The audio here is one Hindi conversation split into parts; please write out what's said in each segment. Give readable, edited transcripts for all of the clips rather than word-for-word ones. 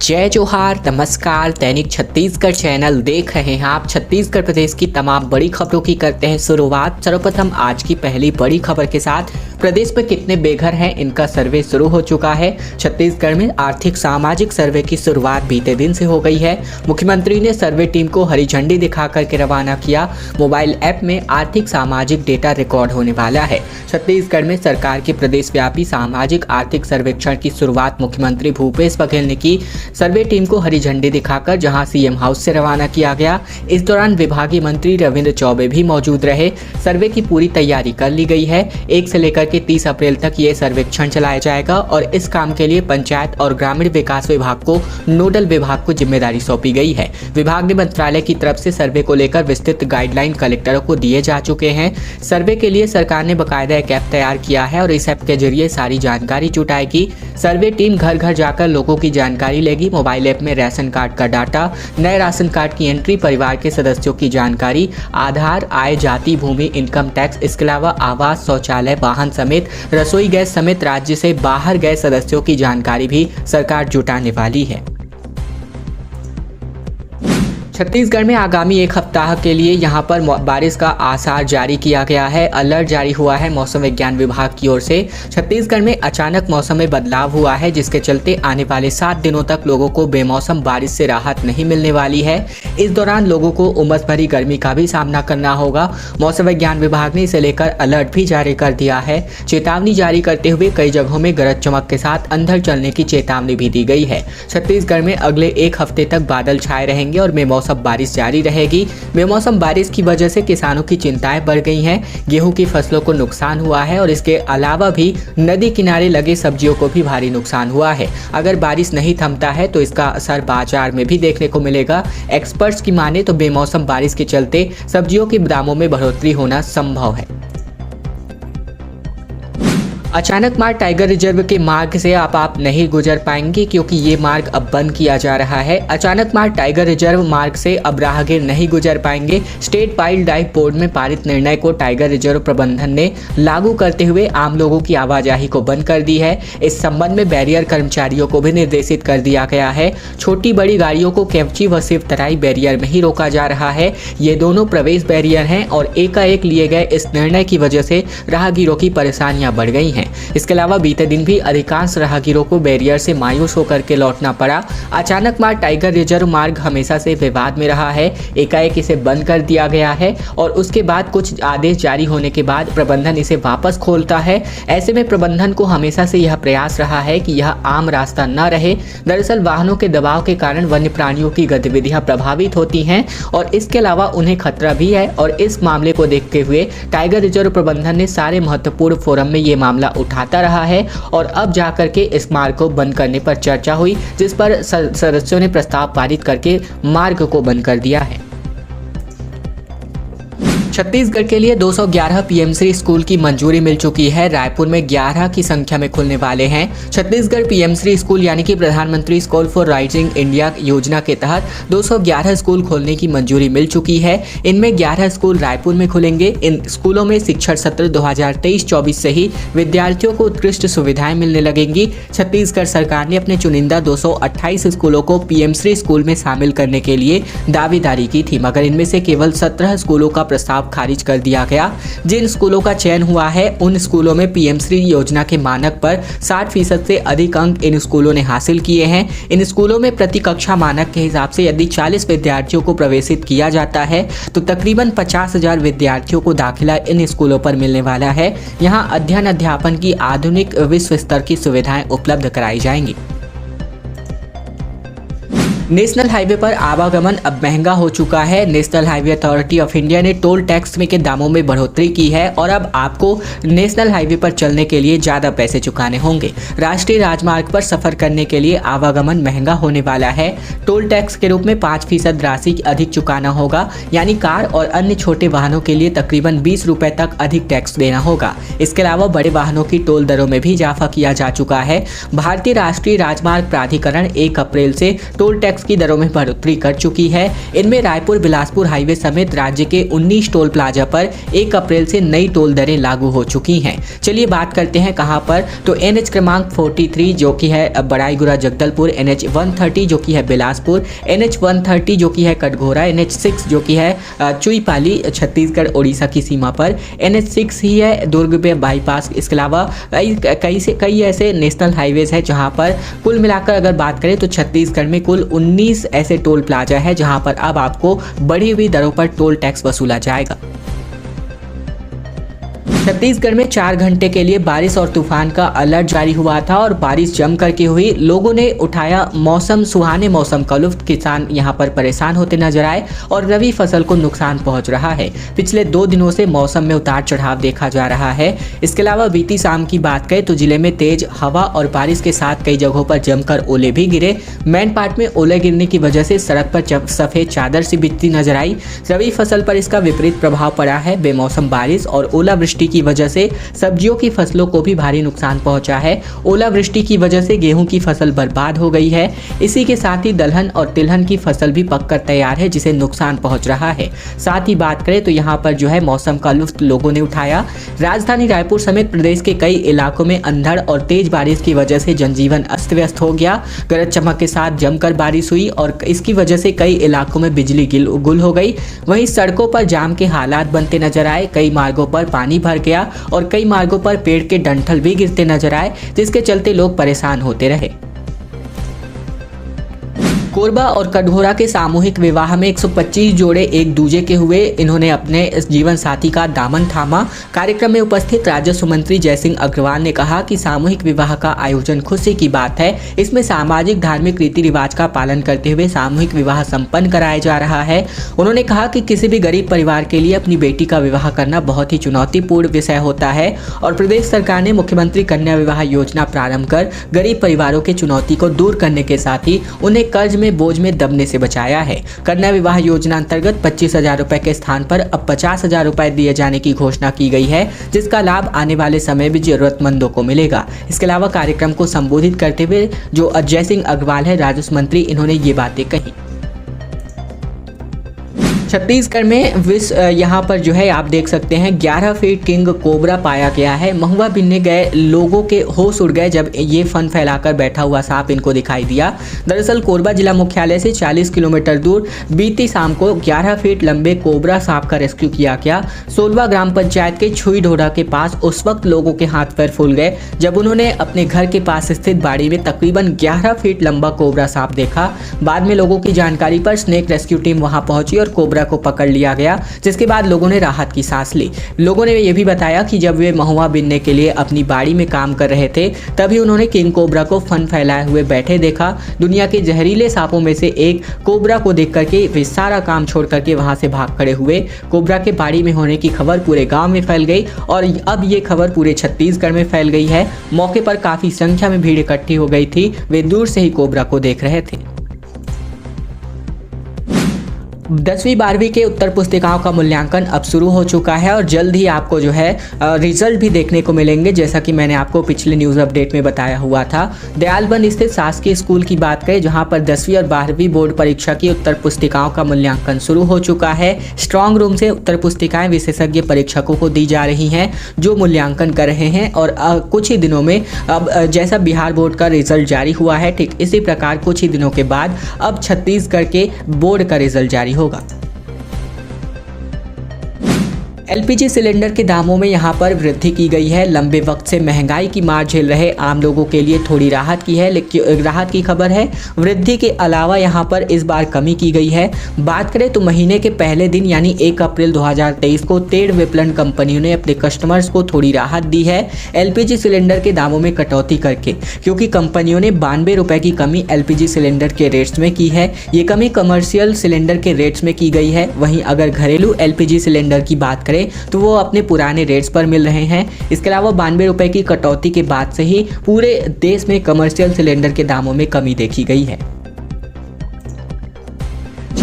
जय जोहार, नमस्कार। दैनिक छत्तीसगढ़ चैनल देख रहे हैं आप। छत्तीसगढ़ प्रदेश की तमाम बड़ी खबरों की करते हैं शुरुआत। सर्वप्रथम आज की पहली बड़ी खबर के साथ। प्रदेश में कितने बेघर हैं, इनका सर्वे शुरू हो चुका है। छत्तीसगढ़ में आर्थिक सामाजिक सर्वे की शुरुआत बीते दिन से हो गई है। मुख्यमंत्री ने सर्वे टीम को हरी झंडी दिखाकर के रवाना किया। मोबाइल ऐप में आर्थिक सामाजिक डेटा रिकॉर्ड होने वाला है। छत्तीसगढ़ में सरकार के प्रदेशव्यापी सामाजिक आर्थिक सर्वेक्षण की शुरुआत मुख्यमंत्री भूपेश बघेल ने की। सर्वे टीम को हरी झंडी दिखाकर जहां सीएम हाउस से रवाना किया गया। इस दौरान विभागीय मंत्री रविंद्र चौबे भी मौजूद रहे। सर्वे की पूरी तैयारी कर ली गई है। 1 से लेकर के 30 अप्रैल तक ये सर्वेक्षण चलाया जाएगा और इस काम के लिए पंचायत और ग्रामीण विकास विभाग को नोडल विभाग को जिम्मेदारी सौंपी गई है। विभाग ने मंत्रालय की तरफ से सर्वे को लेकर विस्तृत गाइडलाइन कलेक्टरों को दिए जा चुके हैं। सर्वे के लिए सरकार ने बकायदा एक ऐप तैयार किया है और इस ऐप के जरिए सारी जानकारी जुटाएगी। सर्वे टीम घर घर जाकर लोगों की जानकारी लेगी। मोबाइल ऐप में राशन कार्ड का डाटा, नए राशन कार्ड की एंट्री, परिवार के सदस्यों की जानकारी, आधार, आय, जाति, भूमि, इनकम टैक्स, इसके अलावा आवास, शौचालय, वाहन समेत रसोई गैस समेत राज्य से बाहर गए सदस्यों की जानकारी भी सरकार जुटाने वाली है। छत्तीसगढ़ में आगामी एक हफ्ताह के लिए यहां पर बारिश का आसार जारी किया गया है। अलर्ट जारी हुआ है मौसम विज्ञान विभाग की ओर से। छत्तीसगढ़ में अचानक मौसम में बदलाव हुआ है, जिसके चलते आने वाले 7 दिनों तक लोगों को बेमौसम बारिश से राहत नहीं मिलने वाली है। इस दौरान लोगों को उमस भरी गर्मी का भी सामना करना होगा। मौसम विज्ञान विभाग ने इसे लेकर अलर्ट भी जारी कर दिया है। चेतावनी जारी करते हुए कई जगहों में गरज चमक के साथ अंधड़ चलने की चेतावनी भी दी गई है। छत्तीसगढ़ में अगले एक हफ्ते तक बादल छाए रहेंगे और बेमौसम बारिश जारी रहेगी। बेमौसम बारिश की वजह से किसानों की चिंताएं बढ़ गई हैं। गेहूं की फसलों को नुकसान हुआ है और इसके अलावा भी नदी किनारे लगे सब्जियों को भी भारी नुकसान हुआ है। अगर बारिश नहीं थमता है तो इसका असर बाजार में भी देखने को मिलेगा। एक्सपर्ट्स की माने तो बेमौसम बारिश के चलते सब्जियों के दामों में बढ़ोतरी होना संभव है। अचानक मार्ग टाइगर रिजर्व के मार्ग से आप नहीं गुजर पाएंगे, क्योंकि ये मार्ग अब बंद किया जा रहा है। अचानक मार्ग टाइगर रिजर्व मार्ग से अब राहगीर नहीं गुजर पाएंगे। स्टेट वाइल्ड लाइफ बोर्ड में पारित निर्णय को टाइगर रिजर्व प्रबंधन ने लागू करते हुए आम लोगों की आवाजाही को बंद कर दी है। इस संबंध में बैरियर कर्मचारियों को भी निर्देशित कर दिया गया है। छोटी बड़ी गाड़ियों को केवची व सिर्फ तराई बैरियर में ही रोका जा रहा है। ये दोनों प्रवेश बैरियर हैं और एकाएक लिए गए इस निर्णय की वजह से राहगीरों की परेशानियां बढ़ गई हैं। इसके अलावा बीते दिन भी अधिकांश राहगीरों को बैरियर से मायूस होकर के लौटना पड़ा। अचानक मार्ग टाइगर रिजर्व मार्ग हमेशा से विवाद में रहा है। एकाएक इसे बंद कर दिया गया है और उसके बाद कुछ आदेश जारी होने के बाद प्रबंधन इसे वापस खोलता है। ऐसे में प्रबंधन को हमेशा से यह प्रयास रहा है कि यह आम रास्ता न रहे। दरअसल वाहनों के दबाव के कारण वन्य प्राणियों की गतिविधियां प्रभावित होती हैं और इसके अलावा उन्हें खतरा भी है। और इस मामले को देखते हुए टाइगर रिजर्व प्रबंधन ने सारे महत्वपूर्ण फोरम में ये मामला उठाता रहा है और अब जाकर के इस मार्ग को बंद करने पर चर्चा हुई, जिस पर सदस्यों ने प्रस्ताव पारित करके मार्ग को बंद कर दिया है। छत्तीसगढ़ के लिए 211 पीएमश्री स्कूल की मंजूरी मिल चुकी है। रायपुर में 11 की संख्या में खुलने वाले हैं। छत्तीसगढ़ पीएमश्री स्कूल यानी कि प्रधानमंत्री स्कूल फॉर राइजिंग इंडिया योजना के तहत 211 स्कूल खोलने की मंजूरी मिल चुकी है। इनमें 11 स्कूल रायपुर में खुलेंगे। इन स्कूलों में शिक्षण सत्र 2023-24 से ही विद्यार्थियों को उत्कृष्ट सुविधाएं मिलने लगेंगी। छत्तीसगढ़ सरकार ने अपने चुनिंदा 228 स्कूलों को पीएमश्री स्कूल में शामिल करने के लिए दावेदारी की थी, मगर इनमें से केवल 17 स्कूलों का प्रस्ताव खारिज कर दिया गया। जिन स्कूलों का चयन हुआ है उन स्कूलों में पीएमश्री योजना के मानक पर 60% से अधिक अंक इन स्कूलों ने हासिल किए हैं। इन स्कूलों में प्रति कक्षा मानक के हिसाब से यदि 40 विद्यार्थियों को प्रवेशित किया जाता है तो तकरीबन 50,000 विद्यार्थियों को दाखिला इन स्कूलों पर मिलने वाला है। यहाँ अध्ययन अध्यापन की आधुनिक विश्व स्तर की सुविधाएं उपलब्ध कराई जाएंगी। नेशनल हाईवे पर आवागमन अब महंगा हो चुका है। National highway authority of India ने टोल टैक्स में के दामों में बढ़ोतरी की है और अब आपको नेशनल हाईवे पर चलने के लिए ज़्यादा पैसे चुकाने होंगे। राष्ट्रीय राजमार्ग पर सफर करने के लिए आवागमन महंगा होने वाला है। टोल टैक्स के रूप में 5% राशि अधिक चुकाना होगा, यानी कार और अन्य छोटे वाहनों के लिए तकरीबन 20 रुपए तक अधिक टैक्स देना होगा। इसके अलावा बड़े वाहनों की टोल दरों में भी इजाफा किया जा चुका है। भारतीय राष्ट्रीय राजमार्ग प्राधिकरण 1 अप्रैल से टोल टैक्स टैक्स की दरों में बढ़ोतरी कर चुकी है। इनमें रायपुर बिलासपुर हाईवे समेत राज्य के 19 टोल प्लाजा पर 1 अप्रैल से नई टोल दरें लागू हो चुकी हैं। चलिए बात करते हैं कहां पर, तो NH क्रमांक 43 जो कि है बड़ाईगुड़ा जगदलपुर, NH 130 जो कि है बिलासपुर, NH 130 जो कि है कटघोरा, NH 6 जो कि है चुईपाली छत्तीसगढ़ उड़ीसा की सीमा पर, NH 6 ही है दुर्ग पे बाईपास। इसके अलावा कई ऐसे नेशनल हाईवेज है जहां पर कुल मिलाकर अगर बात करें तो छत्तीसगढ़ में कुल 19 ऐसे टोल प्लाजा है जहां पर अब आपको बढ़ी हुई दरों पर टोल टैक्स वसूला जाएगा। छत्तीसगढ़ में 4 घंटे के लिए बारिश और तूफान का अलर्ट जारी हुआ था और बारिश जम करके हुई। लोगों ने उठाया सुहाने मौसम का लुत्फ। किसान यहां पर परेशान होते नजर आए और रबी फसल को नुकसान पहुंच रहा है। पिछले 2 दिनों से मौसम में उतार चढ़ाव देखा जा रहा है। इसके अलावा बीती शाम की बात करें तो जिले में तेज हवा और बारिश के साथ कई जगहों पर जमकर ओले भी गिरे। मैन पार्ट में ओले गिरने की वजह से सड़क पर सफेद चादर सी बिछती नजर आई। रबी फसल पर इसका विपरीत प्रभाव पड़ा है। बेमौसम बारिश और ओलावृष्टि की वजह से सब्जियों की फसलों को भी भारी नुकसान पहुंचा है। ओलावृष्टि की वजह से गेहूं की फसल बर्बाद हो गई है। इसी के साथ ही दलहन और तिलहन की फसल भी पककर तैयार है जिसे नुकसान पहुंच रहा है। साथ ही बात करें तो यहां पर जो है मौसम का लुत्फ लोगों ने उठाया। राजधानी रायपुर समेत प्रदेश के कई इलाकों में अंधड़ और तेज बारिश की वजह से जनजीवन अस्त व्यस्त हो गया। गरज चमक के साथ जमकर बारिश हुई और इसकी वजह से कई इलाकों में बिजली गुल हो गई। वहीं सड़कों पर जाम के हालात बनते नजर आए। कई मार्गों पर पानी भर गया और कई मार्गों पर पेड़ के डंठल भी गिरते नजर आए जिसके चलते लोग परेशान होते रहे। कोरबा और कटघोरा के सामूहिक विवाह में 125 जोड़े एक दूजे के हुए। इन्होंने अपने जीवन साथी का दामन थामा। कार्यक्रम में उपस्थित राजस्व मंत्री जयसिंह अग्रवाल ने कहा कि सामूहिक विवाह का आयोजन खुशी की बात है। इसमें सामाजिक धार्मिक रीति रिवाज का पालन करते हुए सामूहिक विवाह संपन्न कराया जा रहा है। उन्होंने कहा कि किसी भी गरीब परिवार के लिए अपनी बेटी का विवाह करना बहुत ही चुनौतीपूर्ण विषय होता है और प्रदेश सरकार ने मुख्यमंत्री कन्या विवाह योजना प्रारंभ कर गरीब परिवारों की चुनौती को दूर करने के साथ ही उन्हें कर्ज में बोझ में दबने से बचाया है। कन्या विवाह योजना अंतर्गत 25,000 रुपए के स्थान पर अब 50,000 रुपए दिए जाने की घोषणा की गई है जिसका लाभ आने वाले समय में जरूरतमंदों को मिलेगा। इसके अलावा कार्यक्रम को संबोधित करते हुए जो जयसिंह अग्रवाल है राजस्व मंत्री, इन्होंने ये बातें कही। छत्तीसगढ़ में यहाँ पर जो है आप देख सकते हैं 11 फीट किंग कोबरा पाया गया है। महुआ बिनने गए लोगों के होश उड़ गए जब ये फन फैलाकर बैठा हुआ सांप इनको दिखाई दिया। दरअसल कोरबा जिला मुख्यालय से 40 किलोमीटर दूर बीती शाम को 11 फीट लंबे कोबरा सांप का रेस्क्यू किया गया। 16वां ग्राम पंचायत के छुई ढोड़ा के पास उस वक्त लोगों के हाथ पैर फूल गए जब उन्होंने अपने घर के पास स्थित बाड़ी में तकरीबन 11 फीट लंबा कोबरा सांप देखा। बाद में लोगों की जानकारी पर स्नेक रेस्क्यू टीम वहां पहुंची और कोबरा को पकड़ लिया गया, जिसके बाद लोगों ने राहत की सांस ली। लोगों ने यह भी बताया कि जब वे महुआ बिनने के लिए अपनी बाड़ी में काम कर रहे थे तभी उन्होंने किंग कोबरा को फन फैलाए हुए बैठे देखा। दुनिया के जहरीले सांपों में से एक कोबरा को देख करके वे सारा काम छोड़ करके वहां से भाग खड़े हुए। कोबरा के बाड़ी में होने की खबर पूरे गांव में फैल गई और अब ये खबर पूरे छत्तीसगढ़ में फैल गई है। मौके पर काफी संख्या में भीड़ इकट्ठी हो गई थी। वे दूर से ही कोबरा को देख रहे थे। 10वीं 12वीं के उत्तर पुस्तिकाओं का मूल्यांकन अब शुरू हो चुका है और जल्द ही आपको जो है रिजल्ट भी देखने को मिलेंगे, जैसा कि मैंने आपको पिछले न्यूज़ अपडेट में बताया हुआ था। दयालबंद स्थित शासकीय स्कूल की बात करें जहां पर 10वीं और 12वीं बोर्ड परीक्षा की उत्तर पुस्तिकाओं का मूल्यांकन शुरू हो चुका है। स्ट्रॉन्ग रूम से उत्तर पुस्तिकाएं विशेषज्ञ परीक्षकों को दी जा रही हैं जो मूल्यांकन कर रहे हैं और कुछ ही दिनों में अब जैसा बिहार बोर्ड का रिजल्ट जारी हुआ है ठीक इसी प्रकार कुछ ही दिनों के बाद अब छत्तीसगढ़ के बोर्ड का रिजल्ट जारी होगा। एलपीजी सिलेंडर के दामों में यहां पर वृद्धि की गई है। लंबे वक्त से महंगाई की मार झेल रहे आम लोगों के लिए थोड़ी राहत की है, लेकिन राहत की खबर है। वृद्धि के अलावा यहां पर इस बार कमी की गई है। बात करें तो महीने के पहले दिन यानी 1 अप्रैल 2023 को तेल विपणन कंपनियों ने अपने कस्टमर्स को थोड़ी राहत दी है एलपीजी सिलेंडर के दामों में कटौती करके, क्योंकि कंपनियों ने 92 रुपए की कमी एलपीजी सिलेंडर के रेट्स में की है। ये कमी कमर्शियल सिलेंडर के रेट्स में की गई है। वहीं अगर घरेलू एलपीजी सिलेंडर की बात करें तो वो अपने पुराने रेट्स पर मिल रहे हैं। इसके अलावा 92 रुपए की कटौती के बाद से ही पूरे देश में कमर्शियल सिलेंडर के दामों में कमी देखी गई है।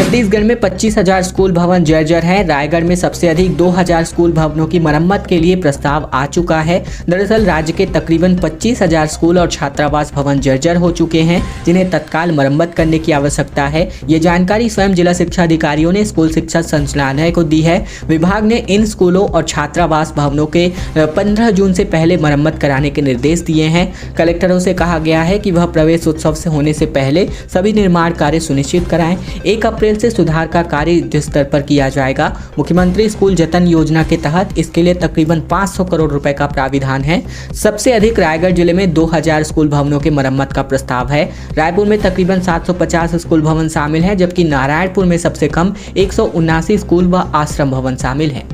छत्तीसगढ़ में 25,000 स्कूल भवन जर्जर हैं। रायगढ़ में सबसे अधिक 2,000 स्कूल भवनों की मरम्मत के लिए प्रस्ताव आ चुका है। दरअसल राज्य के तकरीबन 25,000 स्कूल और छात्रावास भवन जर्जर हो चुके हैं, जिन्हें तत्काल मरम्मत करने की आवश्यकता है। ये जानकारी स्वयं जिला शिक्षा अधिकारियों ने स्कूल शिक्षा संचालनालय को दी है। विभाग ने इन स्कूलों और छात्रावास भवनों के 15 जून से पहले मरम्मत कराने के निर्देश दिए हैं। कलेक्टरों से कहा गया है कि वह प्रवेश उत्सव से होने से पहले सभी निर्माण कार्य सुनिश्चित कराएं। 1 अप्रैल से सुधार का कार्य युद्ध स्तर पर किया जाएगा। मुख्यमंत्री स्कूल जतन योजना के तहत इसके लिए तकरीबन 500 करोड़ रुपए का प्राविधान है। सबसे अधिक रायगढ़ जिले में 2,000 स्कूल भवनों के मरम्मत का प्रस्ताव है। रायपुर में तकरीबन 750 स्कूल भवन शामिल है, जबकि नारायणपुर में सबसे कम 179 स्कूल व आश्रम भवन शामिल है।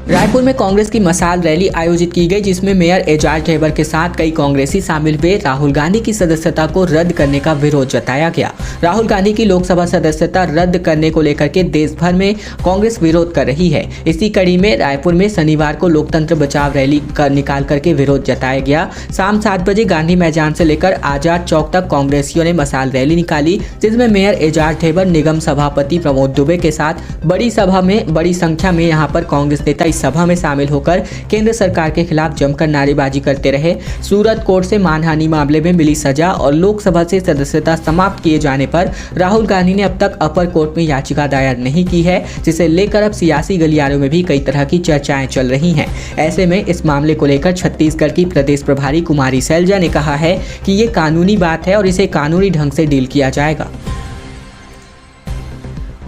रायपुर में कांग्रेस की मसाल रैली आयोजित की गई, जिसमें मेयर एजाज ढेबर के साथ कई कांग्रेसी शामिल हुए। राहुल गांधी की सदस्यता को रद्द करने का विरोध जताया गया। राहुल गांधी की लोकसभा सदस्यता रद्द करने को लेकर के देश भर में कांग्रेस विरोध कर रही है। इसी कड़ी में रायपुर में शनिवार को लोकतंत्र बचाव रैली निकाल करके विरोध जताया गया। शाम 7 बजे गांधी मैदान से लेकर आजाद चौक तक कांग्रेसियों ने मसाल रैली निकाली, जिसमें मेयर एजाज ढेबर, निगम सभापति प्रमोद दुबे के साथ बड़ी संख्या में यहाँ पर कांग्रेस नेता सभा में शामिल होकर केंद्र सरकार के खिलाफ जमकर नारेबाजी करते रहे। सूरत कोर्ट से मानहानि मामले में मिली सजा और लोकसभा से सदस्यता समाप्त किए जाने पर राहुल गांधी ने अब तक अपर कोर्ट में याचिका दायर नहीं की है, जिसे लेकर अब सियासी गलियारों में भी कई तरह की चर्चाएं चल रही हैं। ऐसे में इस मामले को लेकर छत्तीसगढ़ की प्रदेश प्रभारी कुमारी सैलजा ने कहा है कि ये कानूनी बात है और इसे कानूनी ढंग से डील किया जाएगा।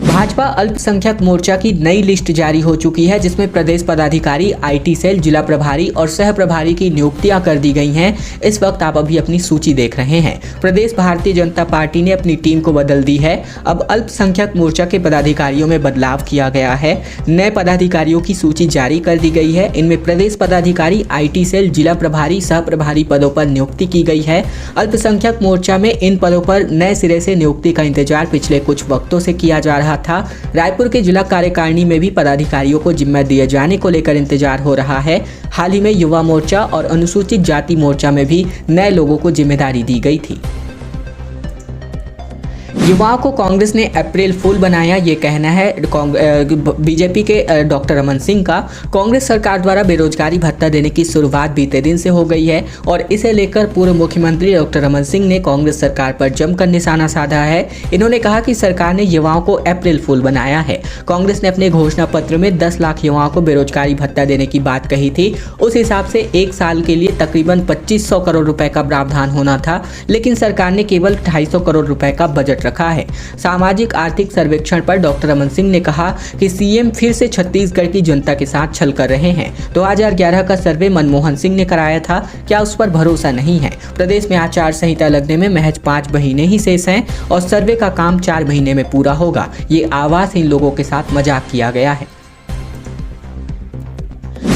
भाजपा अल्पसंख्यक मोर्चा की नई लिस्ट जारी हो चुकी है, जिसमें प्रदेश पदाधिकारी, आईटी सेल, जिला प्रभारी और सह प्रभारी की नियुक्तियां कर दी गई हैं। इस वक्त आप अभी अपनी सूची देख रहे हैं। प्रदेश भारतीय जनता पार्टी ने अपनी टीम को बदल दी है। अब अल्पसंख्यक मोर्चा के पदाधिकारियों में बदलाव किया गया है। नए पदाधिकारियों की सूची जारी कर दी गई है। इनमें प्रदेश पदाधिकारी, आईटी सेल, जिला प्रभारी, सह प्रभारी पदों पर नियुक्ति की गई है। अल्पसंख्यक मोर्चा में इन पदों पर नए सिरे से नियुक्ति का इंतजार पिछले कुछ वक्तों से किया जा रहा था। रायपुर के जिला कार्यकारिणी में भी पदाधिकारियों को जिम्मा दिए जाने को लेकर इंतजार हो रहा है। हाल ही में युवा मोर्चा और अनुसूचित जाति मोर्चा में भी नए लोगों को जिम्मेदारी दी गई थी। युवाओं को कांग्रेस ने अप्रैल फूल बनाया, ये कहना है बीजेपी के डॉक्टर रमन सिंह का। कांग्रेस सरकार द्वारा बेरोजगारी भत्ता देने की शुरुआत बीते दिन से हो गई है और इसे लेकर पूर्व मुख्यमंत्री डॉक्टर रमन सिंह ने कांग्रेस सरकार पर जमकर निशाना साधा है। इन्होंने कहा कि सरकार ने युवाओं को अप्रैल फूल बनाया है। कांग्रेस ने अपने घोषणा पत्र में 10 लाख युवाओं को बेरोजगारी भत्ता देने की बात कही थी। उस हिसाब से 1 साल के लिए तकरीबन 2500 करोड़ रुपए का प्रावधान होना था, लेकिन सरकार ने केवल 250 करोड़ रुपए का बजट रखा है। सामाजिक आर्थिक सर्वेक्षण पर डॉक्टर रमन सिंह ने कहा कि सीएम फिर से छत्तीसगढ़ की जनता के साथ छल कर रहे हैं। 2011 का सर्वे मनमोहन सिंह ने कराया था, क्या उस पर भरोसा नहीं है? प्रदेश में आचार संहिता लगने में महज 5 महीने ही शेष हैं और सर्वे का काम 4 महीने में पूरा होगा। ये आवाज़हीन लोगों के साथ मजाक किया गया है।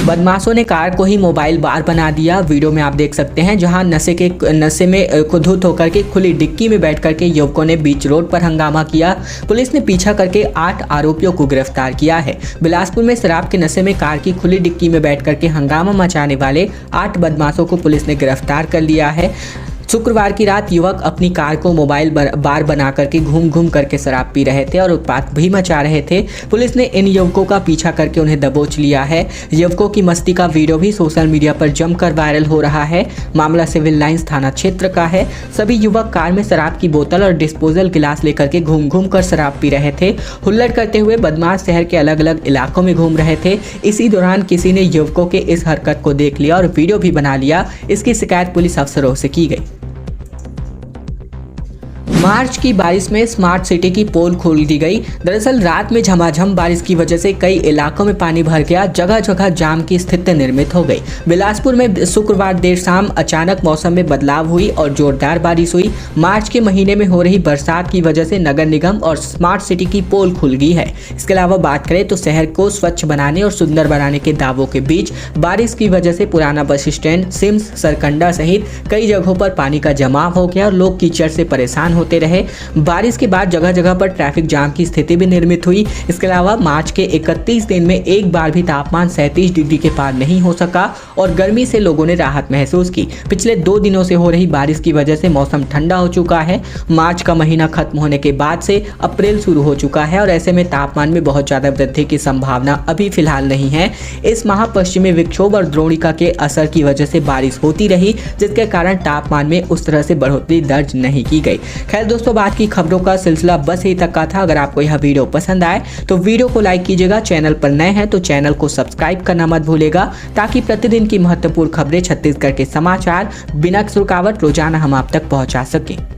बदमाशों ने कार को ही मोबाइल बार बना दिया। वीडियो में आप देख सकते हैं, जहां नशे में धुत होकर के खुली डिक्की में बैठ करके युवकों ने बीच रोड पर हंगामा किया। पुलिस ने पीछा करके 8 आरोपियों को गिरफ्तार किया है। बिलासपुर में शराब के नशे में कार की खुली डिक्की में बैठ करके हंगामा मचाने वाले 8 बदमाशों को पुलिस ने गिरफ्तार कर लिया है। शुक्रवार की रात युवक अपनी कार को मोबाइल बार बना करके घूम करके शराब पी रहे थे और उत्पात भी मचा रहे थे। पुलिस ने इन युवकों का पीछा करके उन्हें दबोच लिया है। युवकों की मस्ती का वीडियो भी सोशल मीडिया पर जमकर वायरल हो रहा है। मामला सिविल लाइंस थाना क्षेत्र का है। सभी युवक कार में शराब की बोतल और डिस्पोजल गिलास लेकर के घूम कर शराब पी रहे थे। हुल्लड़ करते हुए बदमाश शहर के अलग अलग इलाकों में घूम रहे थे। इसी दौरान किसी ने युवकों के इस हरकत को देख लिया और वीडियो भी बना लिया। इसकी शिकायत पुलिस अफसरों से की गई। मार्च की बारिश में स्मार्ट सिटी की पोल खोल दी गई। दरअसल रात में झमाझम बारिश की वजह से कई इलाकों में पानी भर गया। जगह जगह जाम की स्थिति निर्मित हो गई। बिलासपुर में शुक्रवार देर शाम अचानक मौसम में बदलाव हुई और जोरदार बारिश हुई। मार्च के महीने में हो रही बरसात की वजह से नगर निगम और स्मार्ट सिटी की पोल खुल गई है। इसके अलावा बात करें तो शहर को स्वच्छ बनाने और सुंदर बनाने के दावों के बीच बारिश की वजह से पुराना बस स्टैंड, सिम्स, सरकंडा सहित कई जगहों पर पानी का जमाव हो गया और लोग कीचड़ से परेशान होते होते रहे। बारिश के बाद जगह जगह पर ट्रैफिक जाम की स्थिति भी निर्मित हुई। इसके अलावा मार्च के 31 दिन में एक बार भी तापमान 37 डिग्री के पार नहीं हो सका और गर्मी से लोगों ने राहत महसूस की। पिछले 2 दिनों से हो रही बारिश की वजह से मौसम ठंडा हो चुका है। मार्च का महीना खत्म होने के बाद से अप्रैल शुरू हो चुका है और ऐसे में तापमान में बहुत ज़्यादा वृद्धि की संभावना अभी फिलहाल नहीं है। इस माह पश्चिमी विक्षोभ और द्रोणिका के असर की वजह से बारिश होती रही, जिसके कारण तापमान में उस तरह से बढ़ोतरी दर्ज नहीं की गई। खैर दोस्तों, बात की खबरों का सिलसिला बस यही तक का था। अगर आपको यह वीडियो पसंद आए तो वीडियो को लाइक कीजिएगा। चैनल पर नए हैं तो चैनल को सब्सक्राइब करना मत भूलिएगा, ताकि प्रतिदिन की महत्वपूर्ण खबरें, छत्तीसगढ़ के समाचार बिना रुकावट रोजाना हम आप तक पहुंचा सकें।